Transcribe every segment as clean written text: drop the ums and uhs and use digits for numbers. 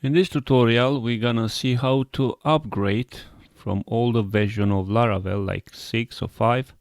In this tutorial, we're gonna see how to upgrade from older version of Laravel, like 6 or 5,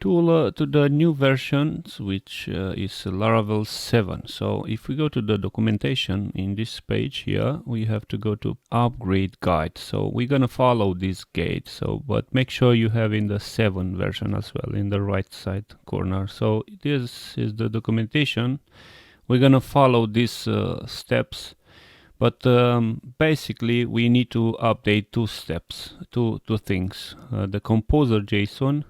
to the new versions, which is Laravel 7. So if we go to the documentation in this page here, we have to go to upgrade guide. So we're gonna follow this guide. But make sure you have in the 7 version as well in the right side corner. So this is the documentation. We're gonna follow these steps. But basically, we need to update two steps, two things: the composer JSON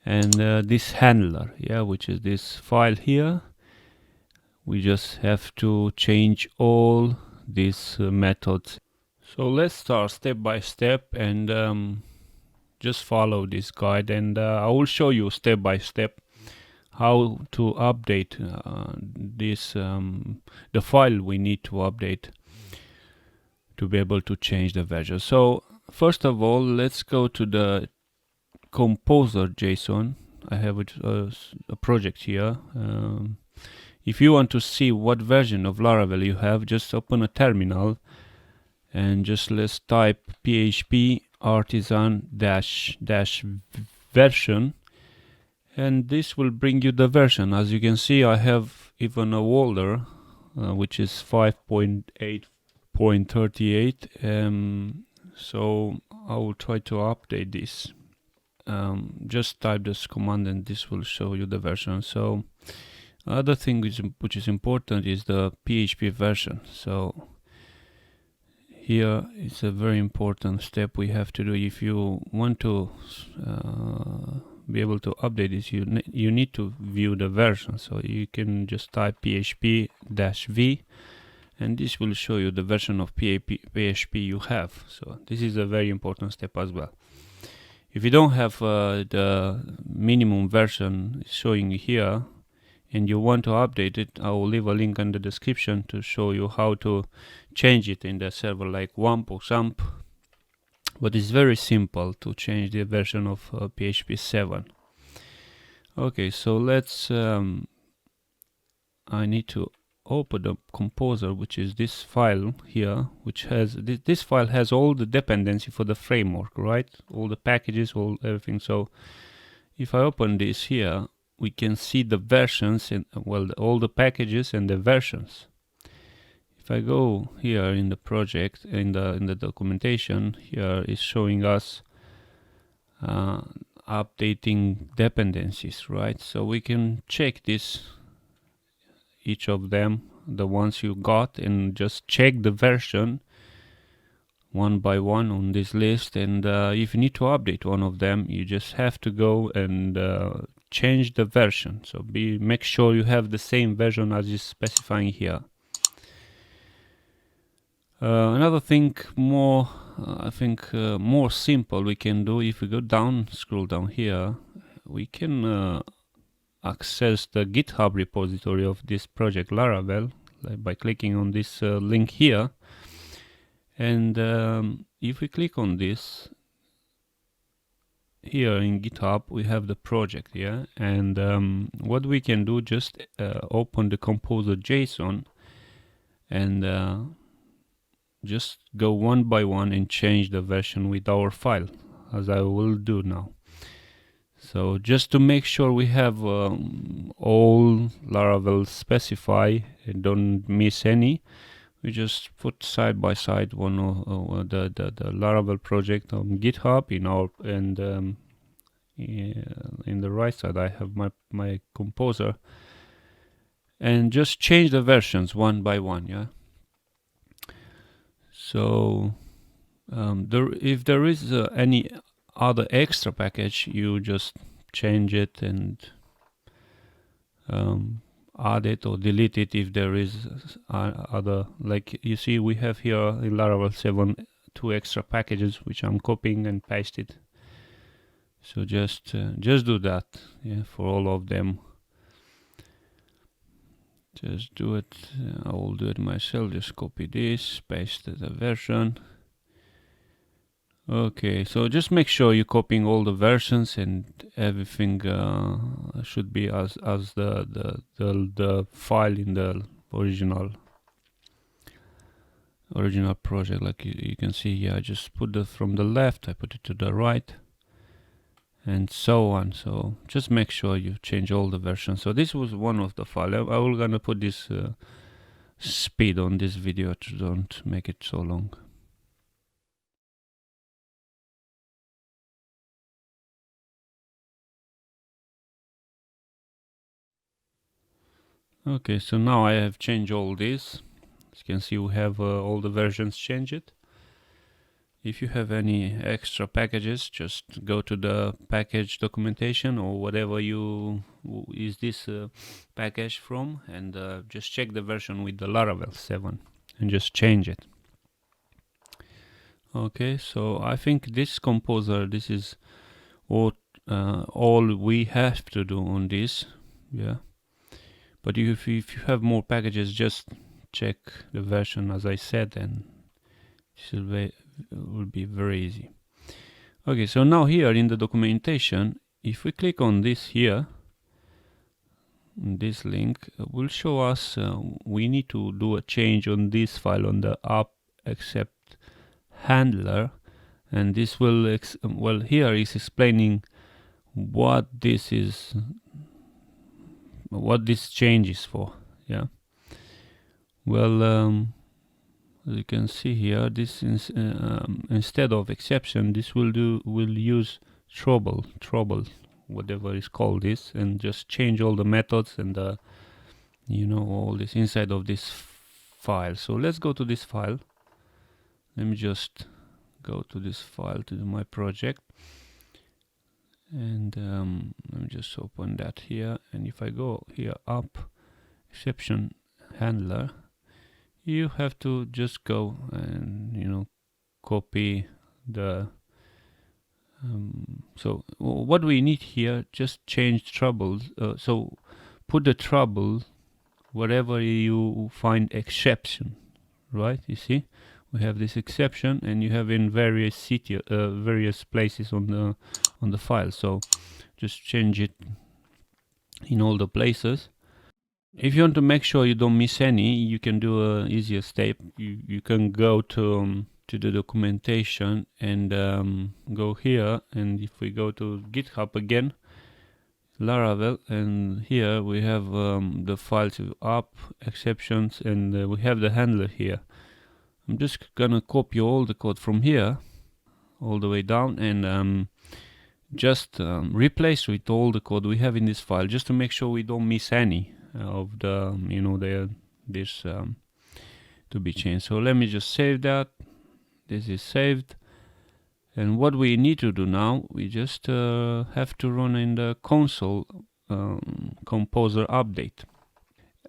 and this handler, which is this file here. We just have to change all these methods. So let's start step by step and just follow this guide, and I will show you step by step how to update the file we need to update to be able to change the version. So first of all, let's go to the composer JSON. I have a project here. If you want to see what version of Laravel you have, just open a terminal and just let's type php artisan dash version, and this will bring you the version. As you can see, I have even a folder which is 5.8.38. So I will try to update this. Just type this command and this will show you the version. So other thing which is important is the PHP version. So here is a very important step we have to do. If you want to be able to update this, you need to view the version. So you can just type php-v and this will show you the version of PHP you have. So this is a very important step as well. If you don't have the minimum version showing here and you want to update it, I will leave a link in the description to show you how to change it in the server, like WAMP or XAMPP. But it's very simple to change the version of PHP 7. Okay, so let's I need to open the composer, which is this file here, which has this file has all the dependency for the framework, right? All the packages, everything. So if I open this here, we can see the versions and all the packages and the versions. If I go here in the project, in the documentation, here is showing us updating dependencies, right? So we can check this, each of them, the ones you got, and just check the version one by one on this list. And if you need to update one of them, you just have to go and change the version. So make sure you have the same version as is specifying here. Another thing more, I think more simple we can do, if we go down, scroll down here, we can access the GitHub repository of this project Laravel by clicking on this link here. And if we click on this, here in GitHub we have the project here, and what we can do, just open the composer JSON and just go one by one and change the version with our file, as I will do now. So just to make sure we have all Laravel specify and don't miss any, we just put side by side one of the Laravel project on GitHub in the right side I have my composer, and just change the versions one by one. So if there is any other extra package, you just change it and add it or delete it if there is other, like you see we have here in Laravel 7 2 extra packages which I'm copying and pasted. So just do that for all of them. Just do it. I will do it myself. Just copy this, paste the version. Okay, so just make sure you're copying all the versions and everything should be as the file in the original. original project. Like you can see here, I just put it from the left, I put it to the right, and so on. So just make sure you change all the versions. So this was one of the file. I will gonna put this speed on this video to don't make it so long. Okay, so now I have changed all this. As you can see, we have all the versions changed. If you have any extra packages, just go to the package documentation or whatever you is this package from, and just check the version with the Laravel 7 and just change it. Okay, so I think this composer, this is all we have to do on this. Yeah, but if you have more packages, just check the version as I said, and it will be very easy. Okay, so now here in the documentation, if we click on this here, this link will show us we need to do a change on this file on the up except handler, and this will well, here is explaining what this is, what this change is for. Yeah, well, as you can see here, this is instead of exception, this will use trouble, whatever is called this, and just change all the methods and the, you know, all this inside of this file. So let's go to this file. Let me just go to this file, to my project, and let me just open that here. And if I go here, up exception handler, you have to just go and, you know, copy the so what we need here, just change troubles. So put the trouble wherever you find exception, right? You see, we have this exception, and you have in various various places on the file. So just change it in all the places. If you want to make sure you don't miss any, you can do a easier step. You can go to the documentation and go here, and if we go to GitHub again, Laravel, and here we have the files up exceptions, and we have the handler here. I'm just gonna copy all the code from here all the way down, and just replace with all the code we have in this file, just to make sure we don't miss any of the, you know, this to be changed. So let me just save that. This is saved, and what we need to do now, we just have to run in the console composer update.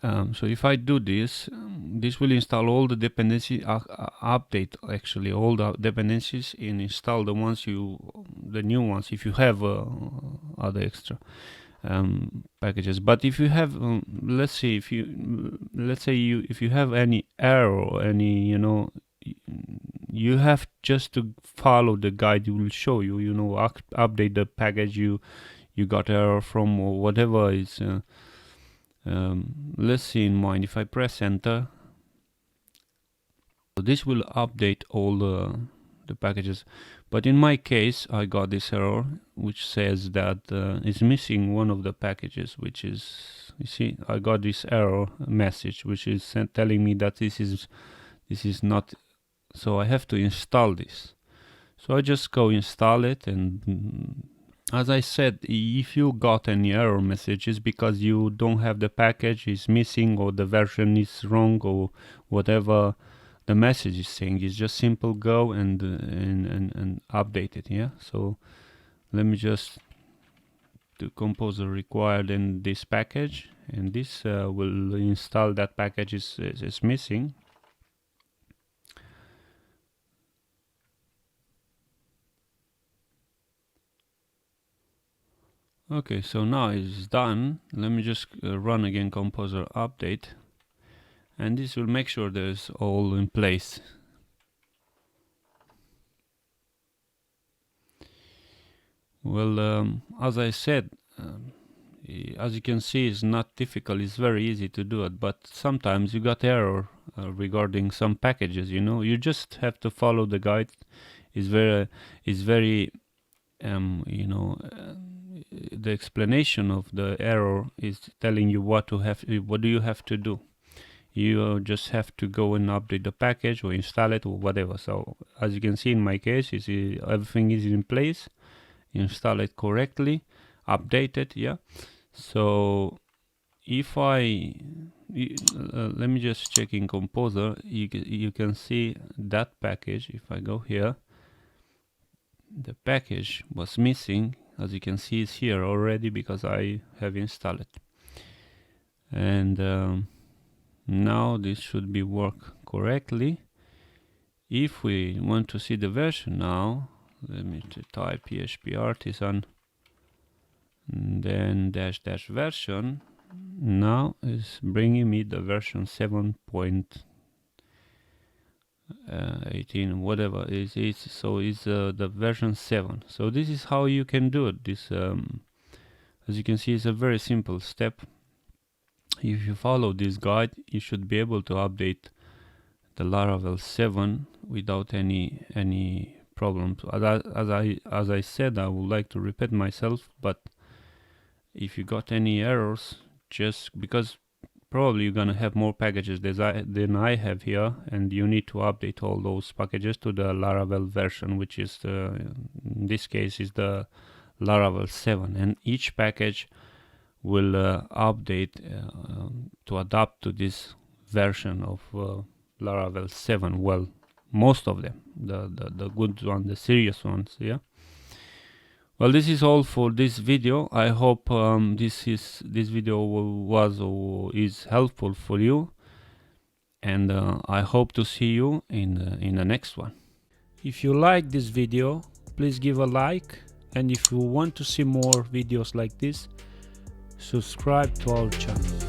So if I do this, this will install all the dependency update actually all the dependencies, and install the ones the new ones if you have other extra packages. But if you have let's say if you have any error or any, you know, you have just to follow the guide. It will show you, you know, update the package you got error from, or whatever is let's see in mine. If I press enter, so this will update all the packages. But in my case, I got this error which says that it's missing one of the packages, which is, you see, I got this error message which is telling me that this is not, so I have to install this. So I just go install it, and as I said, if you got any error messages because you don't have the package, is missing, or the version is wrong, or whatever the message is saying, is just simple go and update it. Yeah, so let me just do composer required in this package, and this will install that package is missing. Okay, so now it's done. Let me just run again composer update, and this will make sure there's all in place. Well, as I said, as you can see, it's not difficult, it's very easy to do it, but sometimes you got error regarding some packages, you know. You just have to follow the guide. It's very you know, the explanation of the error is telling you what do you have to do. You just have to go and update the package or install it or whatever. So as you can see in my case, you see everything is in place. Install it correctly, update it, yeah. So if I let me just check in Composer, you can see that package. If I go here, the package was missing. As you can see, it's here already because I have installed it. And now this should be work correctly. If we want to see the version now, let me type PHP Artisan, then dash version. Now is bringing me the version 7.18, whatever it is. So it's the version 7. So this is how you can do it. This as you can see, it's a very simple step. If you follow this guide, you should be able to update the Laravel 7 without any problems. As I said, I would like to repeat myself, but if you got any errors, just because probably you're gonna have more packages than I have here, and you need to update all those packages to the Laravel version, which is in this case is the Laravel 7, and each package will update to adapt to this version of Laravel 7. Well, most of them, the good ones, the serious ones, yeah. Well, this is all for this video. I hope this video was or is helpful for you, and I hope to see you in the next one. If you like this video, please give a like, and if you want to see more videos like this, subscribe to our channel.